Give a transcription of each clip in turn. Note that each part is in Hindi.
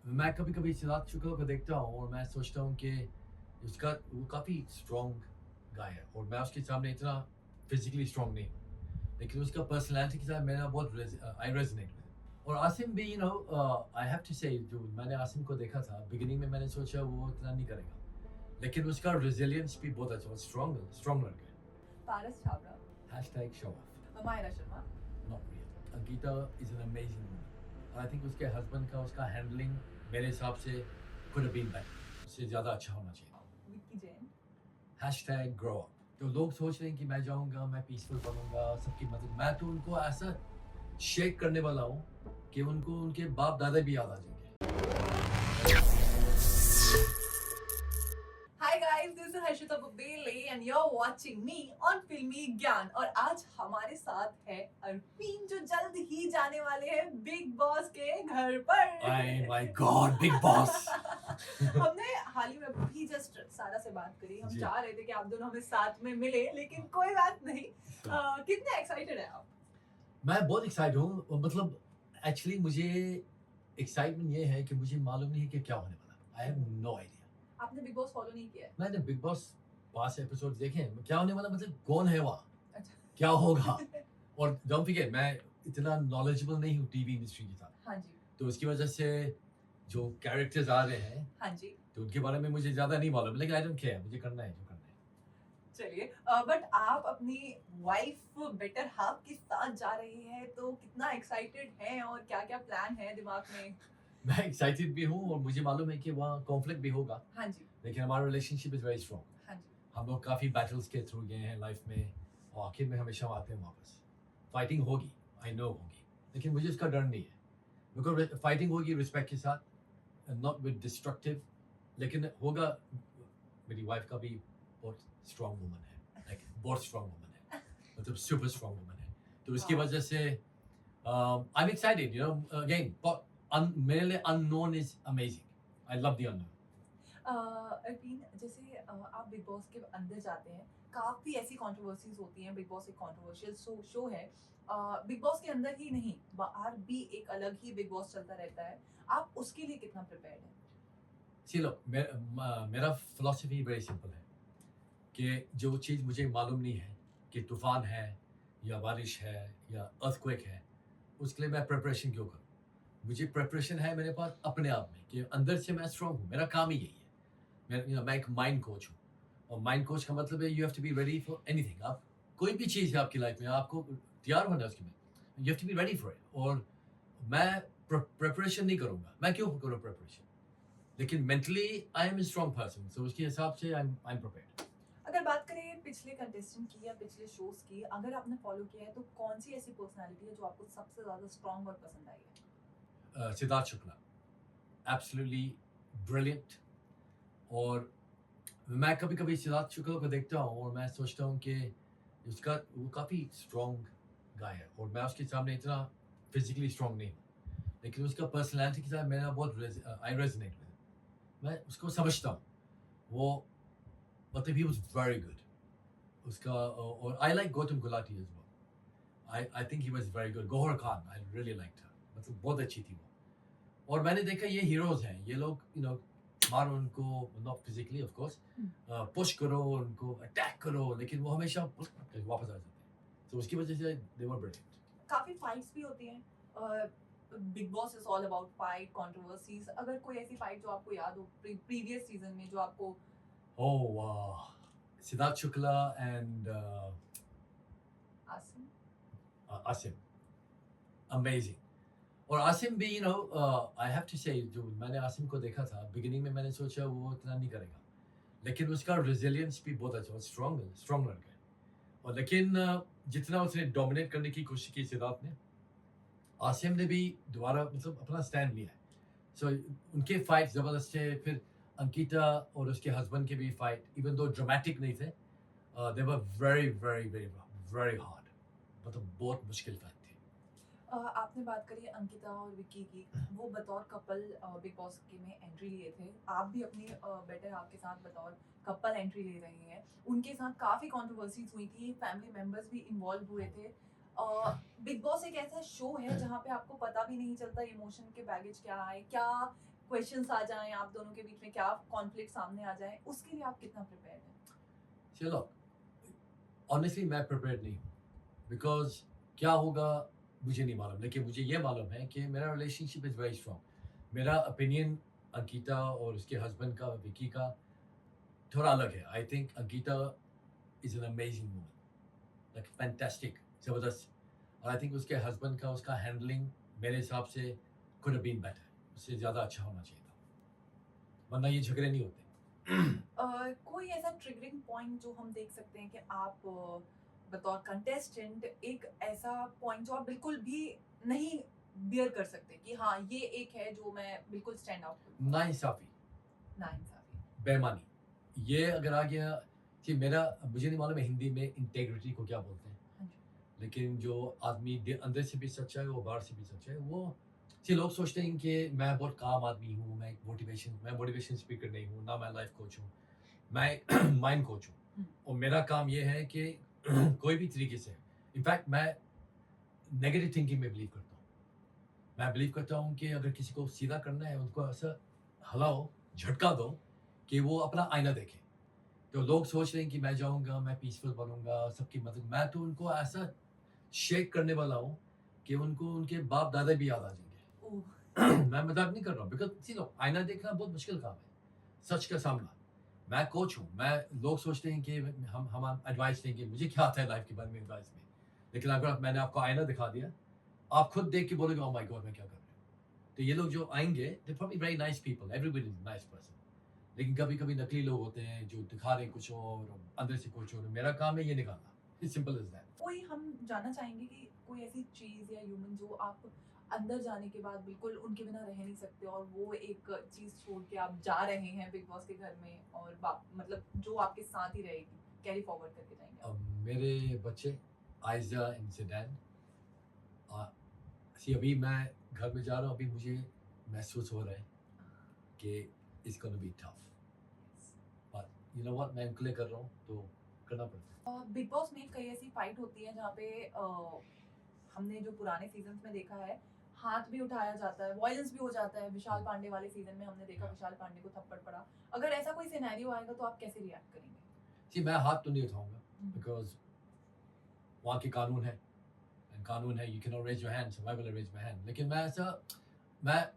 मैं कभी-कभी सिद्धार्थ शुक्ला को देखता हूँ और मैं सोचता हूँ कि उसका वो काफ़ी स्ट्रॉन्ग गाय है और मैं उसके सामने इतना फिज़िकली स्ट्रॉन्ग नहीं हूँ। लेकिन उसका पर्सनैलिटी के साथ मेरा बहुत आई रेज़ोनेट विद और आसिम भी आई हैव टू से जो मैंने आसिम को देखा था, बिगिनिंग में मैंने सोचा वो इतना नहीं करेगा। लेकिन उसका रेज़िलियंस भी बहुत अच्छा, स्ट्रॉन्ग स्ट्रॉन्ग लड़का है। Paras Chhabra, hashtag show of. Amayra Sharma. Not really. Ankita is an amazing woman. I think उसके हस्बैंड का उसका हैंडलिंग मेरे हिसाब से कुड हैव बीन बेटर। उससे ज़्यादा अच्छा होना चाहिए। Vicky Jain. Hashtag grow up. तो लोग सोच रहे हैं कि मैं जाऊँगा, मैं पीसफुल बनूँगा, सबकी मदद, मैं तो उनको ऐसा शेक करने वाला हूँ कि उनको उनके बाप-दादा भी याद आ जाएँगे। Hi guys, this is Harshita Babele and you're watching me on फिल्मी ज्ञान और आज हमारे साथ है अरविंद जो जल्द ही जाने वाले हैं बिग बॉस के घर पर। Oh my God, Big Boss! हमने हाल ही में भी जस्ट सारा से बात करी, हम जी। चाह रहे थे कि आप दोनों हमें साथ में मिले लेकिन कोई बात नहीं। कितने एक्साइटेड है आप? मैं बहुत एक्साइटेड हूँ, मतलब एक्चुअली मुझे एक्साइटमेंट ये है कि मुझे मालूम नहीं है कि क्या होने वाला है। I have no idea. आपने बिग बॉस फॉलो नहीं किया है? मैंने बिग बॉस 5 एपिसोड देखे हैं, क्या होने वाला, मतलब कौन है वहाँ? अच्छा। क्या होगा? और डोंट फॉरगेट मैं इतना नॉलेजेबल नहीं हूँ टीवी इंडस्ट्री के साथ, हाँ जी, तो उसकी वजह से जो कैरेक्टर्स आ रहे हैं हाँ जी। तो उनके बारे में मुझे ज़्यादा नहीं मालूम, लेकिन आई डोंट केयर, मुझे करना है जो करना है। चलिए, बट आप अपनी वाइफ बेटर हाफ के साथ जा रहे हैं तो कितना एक्साइटेड हैं और क्या-क्या प्लान है दिमाग में? मैं एक्साइटेड भी हूँ और मुझे मालूम है कि वहाँ कॉन्फ्लिक्ट भी होगा, हाँ जी, लेकिन हमारा रिलेशनशिप इज़ वेरी स्ट्रॉन्ग। हाँ जी। हम लोग काफ़ी बैटल्स के थ्रू गए हैं लाइफ में और आखिर में हमेशा आते हैं वापस। फाइटिंग होगी, आई नो होगी, लेकिन मुझे उसका डर नहीं है। बिकॉज़ फाइटिंग होगी रिस्पेक्ट के साथ, नॉट विद डिस्ट्रक्टिव, लेकिन होगा। मेरी वाइफ का भी बहुत स्ट्रॉन्ग वुमन है, लाइक बहुत स्ट्रॉन्ग वुमन है, मतलब सुपर स्ट्रॉन्ग वुमन है। तो उसकी हाँ। वजह से आई एम एक्साइटेड, अगेन मेरे लिए unknown is amazing. I love the unknown. Arvind, जैसे आप बिग बॉस के अंदर जाते हैं, काफ़ी ऐसी कंट्रोवर्सीज़ होती हैं, बिग बॉस एक कंट्रोवर्शियल शो है। बिग बॉस के अंदर ही नहीं, बाहर भी एक अलग ही बिग बॉस चलता रहता है। आप उसके लिए कितना प्रिपेयर्ड हैं? सी लो, मेरा फिलॉसफी वेरी सिंपल है कि जो चीज़ मुझे मालूम नहीं है कि तूफ़ान है या बारिश है या अर्थक्वेक है, उसके लिए मैं प्रिपरेशन क्यों करूँ? मुझे प्रिपरेशन है मेरे पास अपने आप में कि अंदर से मैं स्ट्रॉन्ग हूँ, मेरा काम ही यही है। मैं एक माइंड कोच हूँ और माइंड कोच का मतलब है you have to be ready for anything. आप कोई भी चीज़ है आपकी लाइफ में, आपको तैयार होना है उसके लिए। You have to be ready for it और मैं प्रिपरेशन नहीं करूँगा। मैं क्यों करूँ प्रिपरेशन? लेकिन mentally I am a strong person, so उसके हिसाब से आई एम प्रिपेयर्ड। अगर बात करें पिछले कंटेस्टेंट की या पिछले शोज़ की, अगर आपने फॉलो किया है, तो कौन-सी ऐसी पर्सनैलिटी है जो आपको सबसे ज़्यादा स्ट्रॉन्ग और पसंद आई है? Siddharth Shukla, absolutely brilliant. और मैं कभी-कभी सिद्धार्थ शुक्ला को देखता हूँ और मैं सोचता हूँ कि उसका वो काफ़ी स्ट्रॉन्ग गाय है और मैं उसके सामने इतना फिज़िकली स्ट्रॉन्ग नहीं हूँ। लेकिन उसका पर्सनैलिटी के साथ मेरा बहुत आई रेज़ोनेट विद। मैं उसको समझता हूँ। वो मतलब ही वाज़ वेरी गुड। उसका और I like Gautam Gulati as well. I think he was very good. Gauahar Khan, I really liked her, मतलब बहुत अच्छी थी वो। और मैंने देखा ये हीरोज़ हैं, ये लोग मारो उनको, not physically of course, hmm. Push करो, उनको अटैक करो, लेकिन वो हमेशा वापस आ जाते हैं। तो उसकी वजह से दे वर ब्रिलियंट। काफ़ी फाइट्स भी होती हैं। Big boss is all about fight, controversies. अगर कोई ऐसी फाइट जो आपको याद हो प्रीवियस सीज़न में जो आपको ओह वाह! Siddharth Shukla and Asim Asim, amazing. और आसिम भी आई हैव टू से जो मैंने आसिम को देखा था, बिगिनिंग में मैंने सोचा वो इतना नहीं करेगा। लेकिन उसका रेज़िलियंस भी बहुत अच्छा, स्ट्रॉन्ग स्ट्रॉन्ग लड़का है। और लेकिन जितना उसने डोमिनेट करने की कोशिश की सिद्धार्थ ने, आसिम ने भी दोबारा मतलब अपना स्टैंड लिया है। सो उनके फाइट ज़बरदस्त थे। फिर अंकिता और उसके हस्बैंड के भी फाइट, इवन दो ड्रामेटिक नहीं थे, they were very very very very hard, मतलब बहुत मुश्किल फाइट थी। आपने बात करी अंकिता और विक्की की, वो बतौर कपल बिग बॉस के में एंट्री लिए थे। आप भी अपनी बेटर हाल्फ के साथ बतौर कपल एंट्री ले रहे हैं। उनके साथ काफ़ी कंट्रोवर्सीज़ हुई थी, फैमिली मेंबर्स भी इन्वॉल्व हुए थे। बिग बॉस एक ऐसा शो है जहाँ पे आपको पता भी नहीं चलता इमोशन के बैगेज क्या आए, क्या क्वेश्चंस आ जाएं, आप दोनों के बीच में क्या कॉन्फ्लिक्ट सामने आ जाए, उसके लिए आप कितना प्रिपेयर्ड हैं? चलो, ऑनेस्टली मैं प्रिपेयर्ड नहीं हूँ, बिकॉज क्या होगा मुझे नहीं मालूम, लेकिन मुझे ये मालूम है कि मेरा रिलेशनशिप इज़ वेरी स्ट्रॉन्ग। मेरा ओपिनियन अंकिता और उसके हस्बैंड का, विकी का, थोड़ा अलग है। I think Ankita is an amazing woman, like fantastic, ज़बरदस्त। और आई थिंक उसके हस्बैंड का, उसका हैंडलिंग मेरे हिसाब से कुड हैव बीन बेटर, उससे ज़्यादा अच्छा होना चाहिए था, वरना ये झगड़े नहीं होते। कोई ऐसा ट्रिगरिंग पॉइंट जो हम देख सकते हैं कि आप बतौर कंटेस्टेंट एक ऐसा पॉइंट जो आप बिल्कुल भी नहीं बियर कर सकते कि हाँ ये एक है जो मैं बिल्कुल स्टैंड आउट करूँ? नाइंसाफ़ी, नाइंसाफी। बेईमानी, ये अगर आ गया कि मेरा, मुझे नहीं मालूम है हिंदी में इंटेग्रिटी को क्या बोलते हैं, हाँ जी। लेकिन जो आदमी अंदर से भी सच्चा है, वो बाहर से भी सच्चा है, वो जी लोग सोचते हैं कि मैं बहुत काम आदमी हूँ, मैं मोटिवेशन स्पीकर नहीं हूँ, ना मैं लाइफ कोच हूँ, मैं माइंड कोच हूँ। हम्म। और मेरा काम ये है कि कोई भी तरीके से, इनफैक्ट मैं नेगेटिव थिंकिंग में बिलीव करता हूँ। मैं बिलीव करता हूँ कि अगर किसी को सीधा करना है, उनको ऐसा हिलाओ, झटका दो कि वो अपना आईना देखे। तो लोग सोच रहे हैं कि मैं जाऊँगा, मैं पीसफुल बनूँगा, सबकी मदद, मैं तो उनको ऐसा शेक करने वाला हूँ कि उनको उनके बाप-दादा भी याद आ जाएँगे। ओह। मैं मज़ाक नहीं कर रहा हूँ, बिकॉज़ सी लो, आईना देखना बहुत मुश्किल काम है, सच का सामना। मैं कोच हूँ, लोग सोचते हैं कि हम एडवाइस देंगे, मुझे क्या आता है लाइफ़ के बारे में एडवाइस में। लेकिन अगर मैंने आपको आईना दिखा दिया, आप खुद देख के बोलोगे, ओह माय गॉड! मैं क्या कर रहा हूँ। तो ये लोग जो आएँगे, they are probably very nice people, everybody is a nice person. लेकिन कभी-कभी नकली लोग होते हैं जो दिखा रहे हैं कुछ और अंदर से कुछ और। मेरा काम है ये निकालना। It's simple as that. कोई हम जानना चाहेंगे कि कोई ऐसी चीज या ह्यूमन जो आप अंदर जाने के बाद बिल्कुल उनके बिना रह नहीं सकते और वो एक चीज छोड़ के आप जा रहे हैं बिग बॉस के घर में और मतलब जो आपके साथ ही रहेगी, कैरी फॉरवर्ड करके जाएंगे आप? मेरे बच्चे आयज़ा एंड ज़ैदान, अ, अभी मैं घर में जा रहा हूँ, अभी मुझे महसूस हो रहा है कि it's gonna be tough, but you know what, मैं उनके लिए कर रहा हूँ, तो करना पड़ता है। बिग बॉस में कई ऐसी फाइट होती है जहाँ पे हमने जो पुराने सीजन्स में देखा है, हाथ भी उठाया जाता है, वॉयलेंस भी हो जाता है। विशाल पांडे वाले सीजन में हमने देखा विशाल पांडे को थप्पड़ पड़ा। अगर ऐसा कोई सिनेरियो आएगा तो आप कैसे रिएक्ट करेंगे? जी, मैं हाथ तो नहीं उठाऊँगा, बिकॉज़ वहाँ के कानून है, एंड कानून है, you can not raise your hand, so why will I raise my hand? लेकिन मैं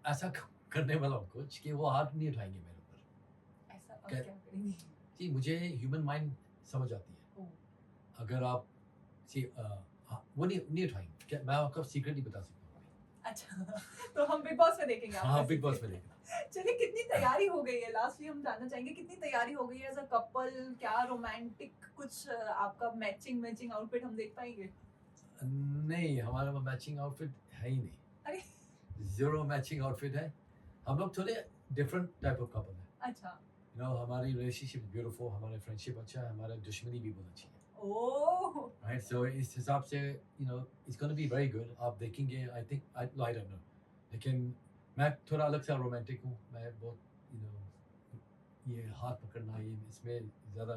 ऐसा करने वाला हूँ कुछ कि वो हाथ नहीं उठाएँगे मेरे ऊपर। ऐसा आप कै क्या करेंगे? जी, मुझे ह्यूमन माइंड समझ आती है। ओह, अगर आप हाँ, वो नहीं उठाएँगे। क्या मैं आपको सीक्रेट नहीं बता सकता हूँ अभी। अच्छा। तो हम बिग बॉस में देखेंगे आपका हाँ, बिग बॉस में सीक्रेट। देखना। चलिए, कितनी तैयारी हो गई है? लास्टली हम जानना चाहेंगे कितनी तैयारी हो गई है एज़ अ कपल? क्या रोमांटिक कुछ आपका मैचिंग मैचिंग आउटफिट हम देख पाएँगे? नहीं, हमारा वो मैचिंग आउटफिट है ही नहीं। अरे! ज़ीरो मैचिंग आउटफिट है। हम लोग थोड़े डिफरेंट टाइप ऑफ कपल हैं। अच्छा। यू नो, हमारी रिलेशनशिप ब्यूटीफुल, हमारा फ्रेंडशिप अच्छा है, हमारा दुश्मनी भी बहुत अच्छी है। ओह! राइट, सो इस हिसाब से you know it's gonna be very good. आप देखेंगे, I think, I don't know, लेकिन मैं थोड़ा अलग सा रोमांटिक हूँ। मैं बहुत यू नो ये हाथ पकड़ना, ये इसमें ज़्यादा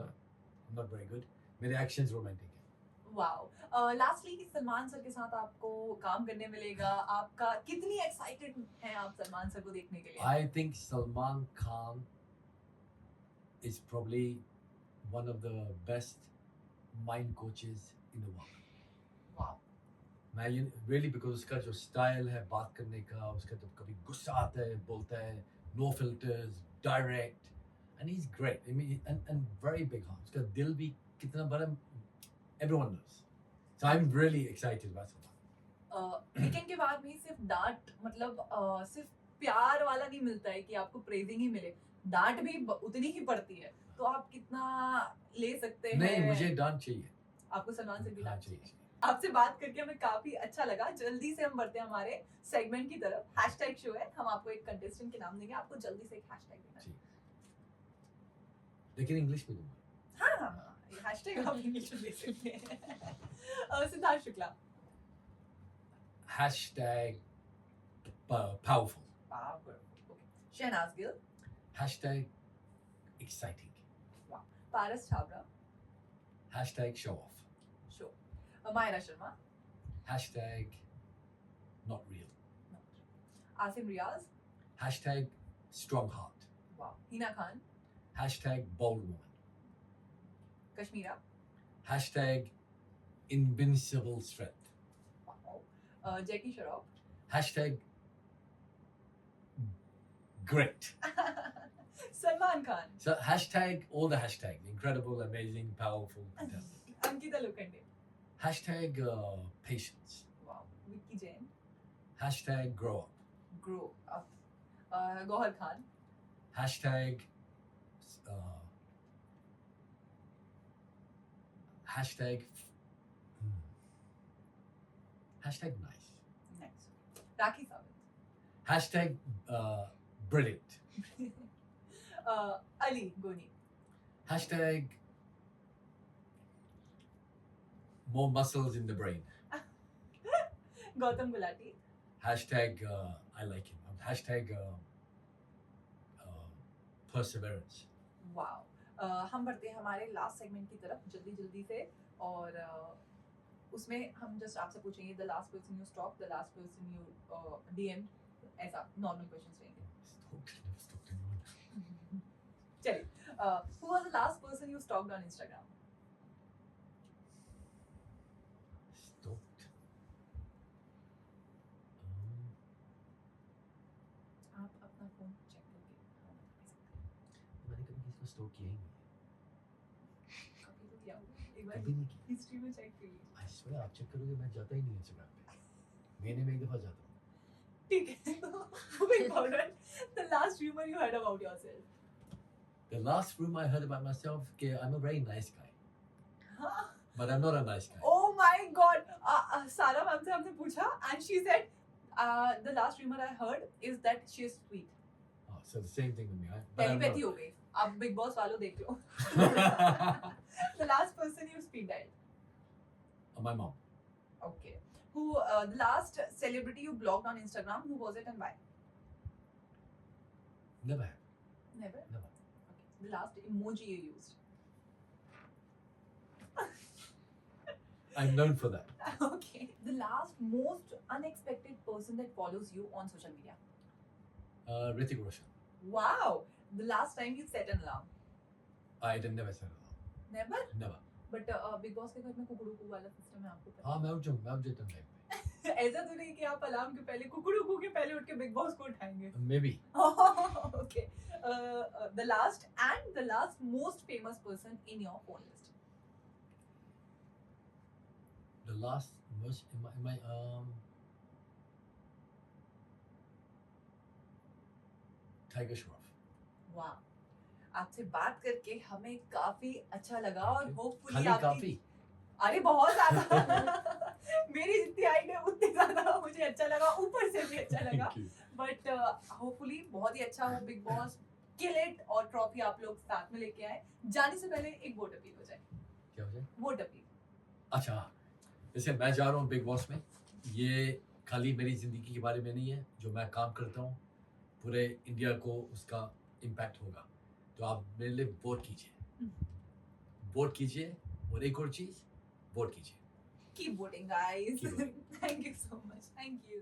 नॉट वेरी गुड। मेरे एक्शंस रोमांटिक हैं। वाओ! लास्टली सलमान सर के साथ आपको काम करने मिलेगा। आपका कितनी एक्साइटेड हैं आप सलमान सर को देखने के लिए? I think Salman Khan is probably one of the best mind coaches in the world. Wow! मैं ये रियली, बिकॉज़ उसका जो स्टाइल है बात करने का, उसका जब कभी गुस्सा आता है, बोलता है, no filters, direct, and he is great. I mean, and very big heart. उसका दिल भी कितना बड़ा, everyone knows. So I am really excited about Salman. Weekend के बाद भी सिर्फ डाँट मतलब सिर्फ प्यार वाला नहीं मिलता है कि आपको प्रेज़िंग ही मिले। डाँट भी उतनी ही पड़ती है। तो आप कितना ले सकते नहीं, हैं? मुझे डांट चाहिए। आपको सलमान से भी हाँ, डाँट चाहिए, चाहिए। चाहिए। आपसे बात करके हमें काफ़ी अच्छा लगा। जल्दी से हम बढ़ते हैं हमारे सेगमेंट की तरफ। हैशटैग शो है। हम आपको एक कंटेस्टेंट के नाम देंगे। आपको जल्दी से एक हैशटैग देना है। जी, लेकिन इंग्लिश में दूँगा। हाँ, हाँ, हाँ। ये हैशटैग आप इंग्लिश में दे सकते हैं। Siddharth Shukla. Hashtag powerful. Powerful. Okay. Shehnaaz Gill. Hashtag exciting. वाह! Paras Chhabra. Hashtag show off. Show. Mahira Sharma. Hashtag not real. Asim Riaz. Hashtag strong heart. Wow. Hina Khan. Hashtag bold woman. Kashmira. Hashtag invincible strength. Wow. Jackie Shroff. Hashtag great. Salman Khan. So hashtag all the hashtags. Incredible, amazing, powerful, fantastic. Ankita Lokhande. Hashtag patience. Wow. Vicky Jain. Hashtag grow up. Grow up. Gohar Khan. Hashtag hashtag hashtag nice. Nice. Rakhi Sawant. Hashtag brilliant. Ali Goni. Hashtag more muscles in the brain. Gautam Gulati. Hashtag I like him. Hashtag perseverance. Wow हम बढ़ते हैं हमारे लास्ट सेगमेंट की तरफ जल्दी जल्दी से और उसमें हम जस्ट आपसे पूछेंगे the last person you stock the last person you DM ऐसा नॉर्मल क्वेश्चंस रहेंगे चलिए who was the last person you stocked on Instagram Stalked. आप अपना फोन चेक करके मैंने कभी किसी को स्टॉक किया ही नहीं कभी तो किया होगा एक बार कभी नहीं किया हिस्ट्री में चेक कीजिए I swear आप चेक करोगे मैं जाता ही नहीं इंस्टाग्राम पे महीने में एक दफा जाता हूँ ठीक है moving forward the last rumor you heard about yourself The last rumor I heard about myself कि I'm a very nice guy हाँ but I'm not a nice guy. Oh my God! Sarah ma'am से हमने पूछा and she said the last rumor I heard is that she is sweet. Oh, so the same thing with me. But I'm telepathy not. हो गई. आप बिग बॉस वालों देख लो. The last person you speed dialed. My mom. Okay. Who the last celebrity you blocked on Instagram? Who was it and why? Never have. Never. Never. Okay. The last emoji you used. I'm known for that. Okay. The last most unexpected person that follows you on social media. Hrithik Roshan. Wow. The last time you set an alarm. I did never said it. Never. Never. But big boss के घर में कुकड़ू वाला सिस्टम है आपको पता हाँ मैं उठ जाऊँ मैं उठ जाता हूँ टाइम है ऐसा तो नहीं कि आप अलार्म के पहले कुकड़ू के पहले उठ के बिग बॉस को उठाएंगे पे. Maybe. Okay the last most famous person in your phone list The last most in my Tiger Shroff. वाह आपसे बात करके हमें काफी अच्छा लगा और Okay. होपफुली खाली आपकी काफी. अरे बहुत ज्यादा मेरी जितनी हाइट है उतनी ज्यादा मुझे अच्छा लगा ऊपर से भी अच्छा लगा Thank you. बट होपफुली बहुत ही अच्छा हो बिग बॉस किल इट और ट्रॉफी आप लोग साथ में लेके आए जाने से पहले एक वोट अपील हो जाए क्या हो जाए? वोट अपील अच्छा जैसे मैं जा रहा हूँ बिग बॉस में ये खाली मेरी ज़िंदगी के बारे में नहीं है जो मैं काम करता हूँ पूरे इंडिया को उसका इम्पैक्ट होगा तो आप मेरे लिए वोट कीजिए और एक और चीज़ वोट कीजिए keep voting guys Keep voting. thank you so much thank you